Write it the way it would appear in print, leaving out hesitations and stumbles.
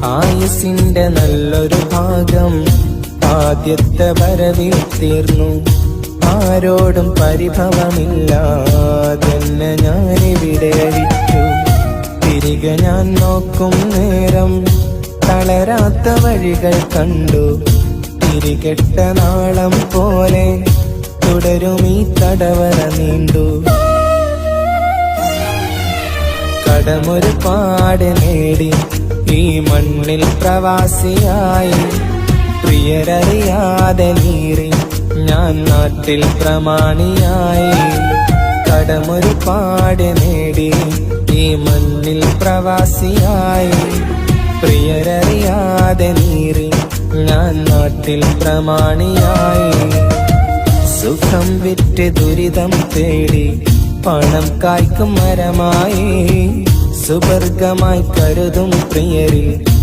ആയുസിന്റെ നല്ലൊരു ഭാഗം ആദ്യത്തെ വരവിൽ തീർന്നു. ആരോടും പരിഭവമില്ലാതെന്നെ ഞാനിവിടെ വിട്ടു. തിരികെ ഞാൻ നോക്കും നേരം തളരാത്ത വഴികൾ കണ്ടു. തിരികെട്ട നാളം പോലെ തുടരും ഈ തടവറ നീണ്ടു. കടമൊരുപാട് നേടി ഈ മണ്ണിൽ പ്രവാസിയായി. പ്രിയരറിയാതെ നീറി ഞാൻ നാട്ടിൽ പ്രമാണിയായി. കടമൊരുപാട് നേടി ഈ മണ്ണിൽ പ്രവാസിയായി. പ്രിയരറിയാതെ നീറി ഞാൻ നാട്ടിൽ പ്രമാണിയായി. സുഖം വിറ്റ് ദുരിതം തേടി പണം കായ്ക്കും മരമായി. സുവർഗമായി കരുതും പ്രിയരിൽ